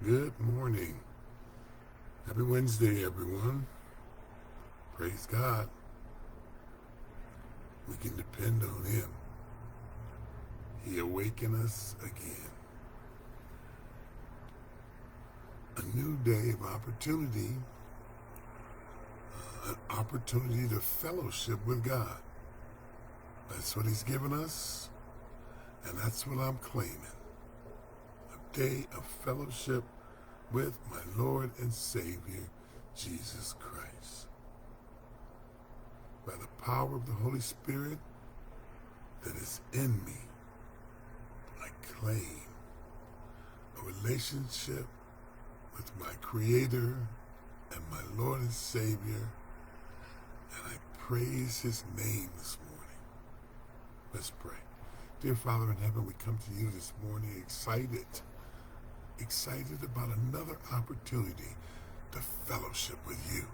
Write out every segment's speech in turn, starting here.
Good morning. Happy Wednesday, everyone. Praise God. We can depend on Him. He awakened us again. A new day of opportunity, an opportunity to fellowship with God. That's what He's given us, and that's what I'm claiming. A day of fellowship with my Lord and Savior, Jesus Christ. By the power of the Holy Spirit that is in me, I claim a relationship with my Creator and my Lord and Savior, and I praise His name this morning. Let's pray. Dear Father in heaven, we come to you this morning excited about another opportunity to fellowship with you.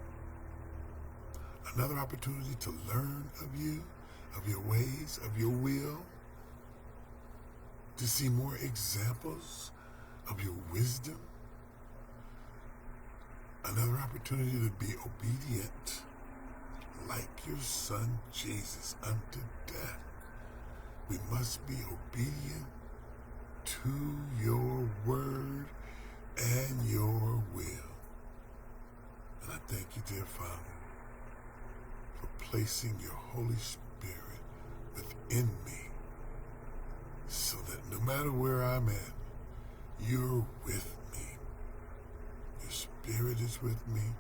Another opportunity to learn of you, of your ways, of your will, to see more examples of your wisdom. Another opportunity to be obedient like your Son Jesus unto death. We must be obedient to your word and your will. And I thank you, dear Father, for placing your Holy Spirit within me so that no matter where I'm at, you're with me. Your Spirit is with me,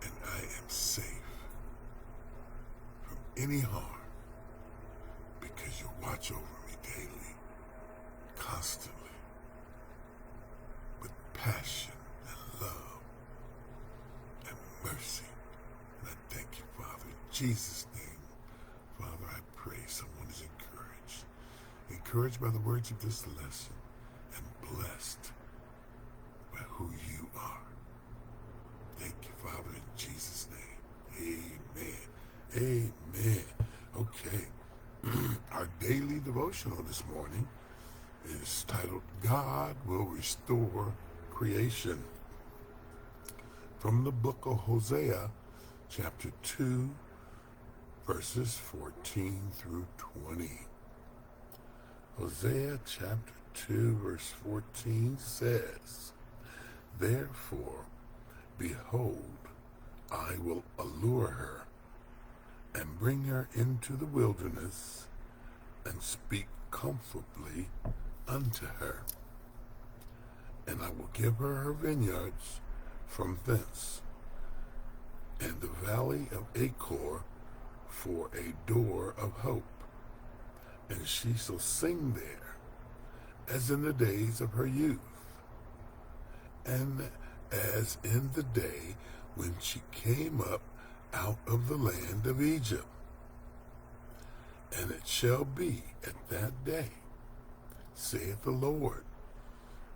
and I am safe from any harm because you watch over me daily, constantly, with passion and love and mercy. And I thank you, Father. In Jesus' name, Father, I pray someone is encouraged by the words of this lesson, and blessed by who you are. Thank you, Father, in Jesus' name. Amen. Amen. Okay. Our daily devotional this morning is titled, God Will Restore Creation. From the book of Hosea, chapter 2, verses 14 through 20. Hosea chapter 2, verse 14 says, Therefore, behold, I will allure her and bring her into the wilderness and speak comfortably unto her. And I will give her vineyards from thence, and the valley of Achor for a door of hope. And she shall sing there, as in the days of her youth, and as in the day when she came up out of the land of Egypt. And it shall be at that day, saith the Lord,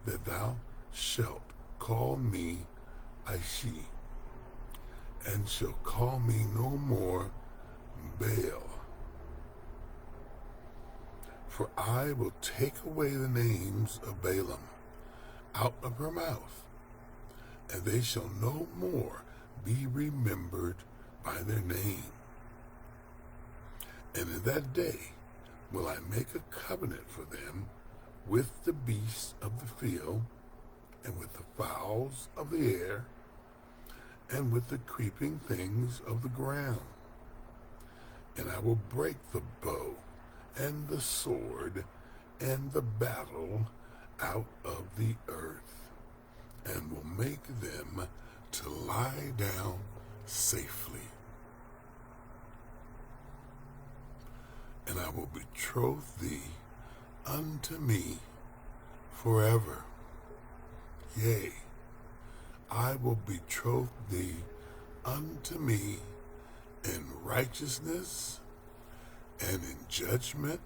that thou shalt call me Aishi, and shalt call me no more Baal. For I will take away the names of Balaam out of her mouth, and they shall no more be remembered by their name. And in that day will I make a covenant for them with the beasts of the field, and with the fowls of the air, and with the creeping things of the ground. And I will break the bow and the sword and the battle out of the earth, and will make them to lie down safely. And I will betroth thee unto me forever. Yea, I will betroth thee unto me in righteousness, and in judgment,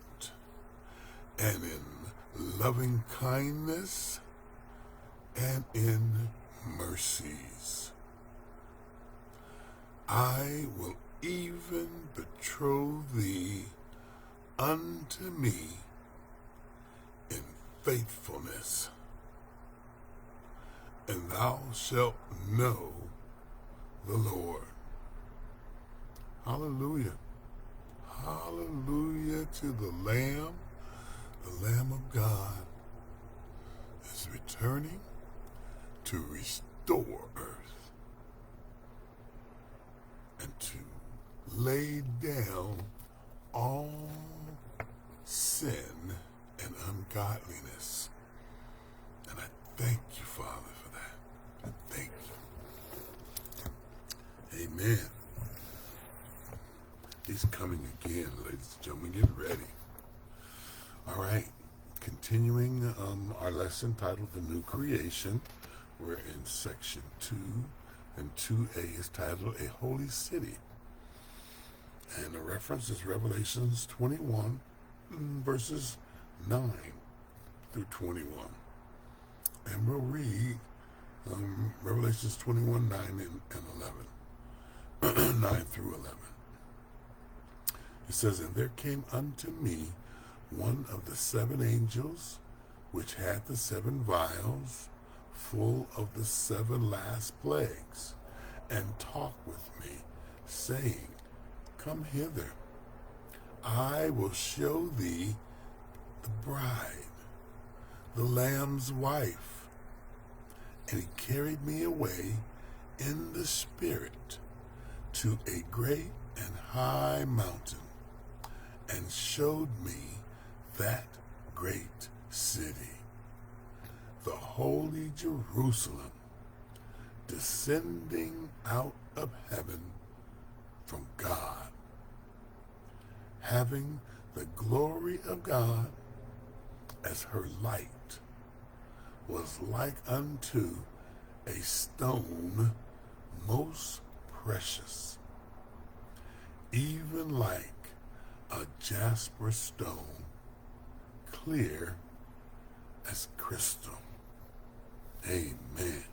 and in loving kindness, and in mercies. I will even betroth thee unto me in faithfulness. and thou shalt know the Lord. Hallelujah. Hallelujah to the Lamb of God is returning to restore earth and to lay down all sin and ungodliness. And I thank you, Father, for that. I thank you. Amen. He's coming again, ladies and gentlemen. Get ready. All right. Continuing our lesson titled The New Creation. We're in section 2, and 2a is titled A Holy City. And the reference is Revelations 21, verses 9 through 21. And we'll read Revelations 21, 9 and 11. 9 through 11. It says, And there came unto me one of the 7 angels, which had the 7 vials, full of the 7 last plagues, and talked with me, saying, Come hither, I will show thee the bride, the Lamb's wife. And he carried me away in the Spirit to a great and high mountain, and showed me that great city, the holy Jerusalem, descending out of heaven from God, having the glory of God, as her light was like unto a stone most precious, even like a jasper stone, clear as crystal. Amen.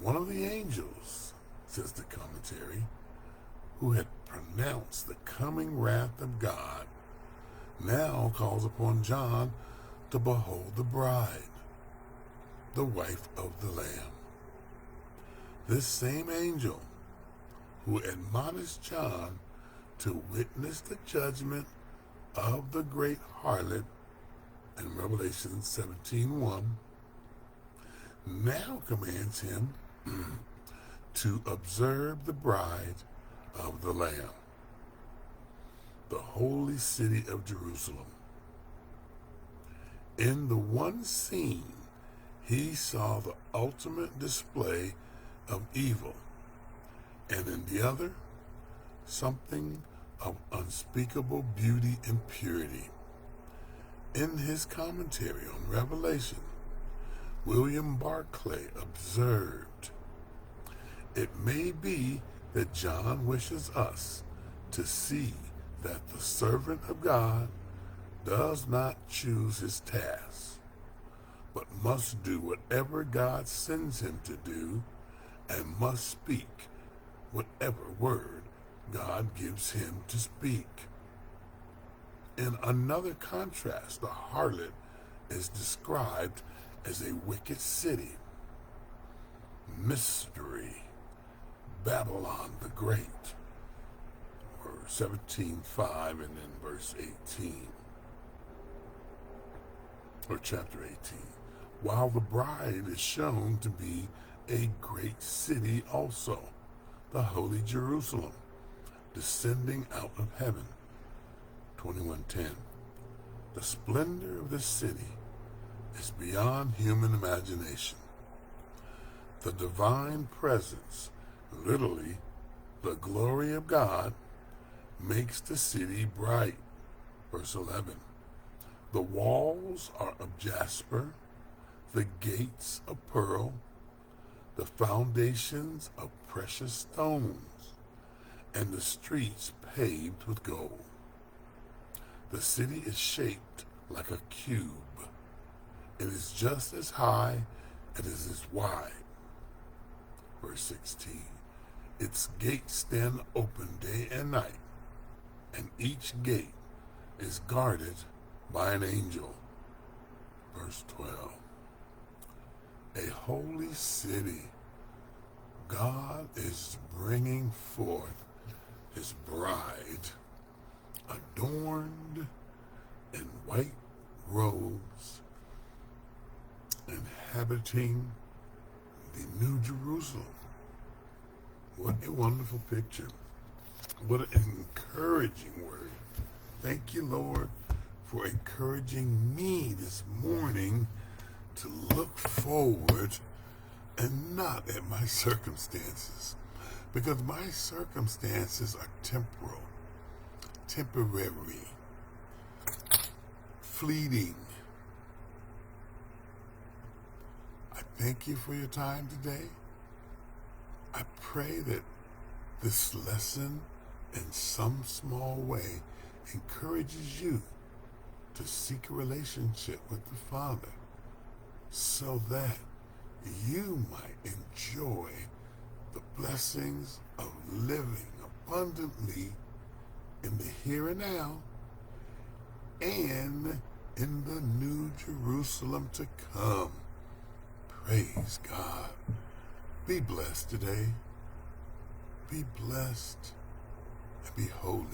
One of the angels, says the commentary, who had pronounced the coming wrath of God, now calls upon John to behold the bride, the wife of the Lamb. This same angel who admonished John to witness the judgment of the great harlot in Revelation 17:1, now commands him to observe the bride of the Lamb, the holy city of Jerusalem. In the one scene, he saw the ultimate display of evil, and in the other, something of unspeakable beauty and purity. In his commentary on Revelation, William Barclay observed, It may be that John wishes us to see that the servant of God does not choose his task, but must do whatever God sends him to do, and must speak whatever word God gives him to speak. In another contrast, the harlot is described as a wicked city. Mystery, Babylon the Great, or 17:5, and then verse 18, or chapter 18, while the bride is shown to be a great city also, the holy Jerusalem, descending out of heaven. 21:10. The splendor of this city is beyond human imagination. The divine presence, literally the glory of God, makes the city bright. Verse 11. The walls are of jasper, the gates of pearl, the foundations of precious stones, and the streets paved with gold. The city is shaped like a cube. It is just as high and it is as wide. Verse 16. Its gates stand open day and night, and each gate is guarded by an angel. Verse 12. a holy city. God is bringing forth his bride, adorned in white robes, inhabiting the New Jerusalem. What a wonderful picture. What an encouraging word. Thank you, Lord, for encouraging me this morning to look forward and not at my circumstances. Because my circumstances are temporal, temporary, fleeting. I thank you for your time today. I pray that this lesson, in some small way, encourages you to seek a relationship with the Father so that you might enjoy the blessings of living abundantly in the here and now and in the New Jerusalem to come. Praise God. Be blessed today. Be blessed and be holy.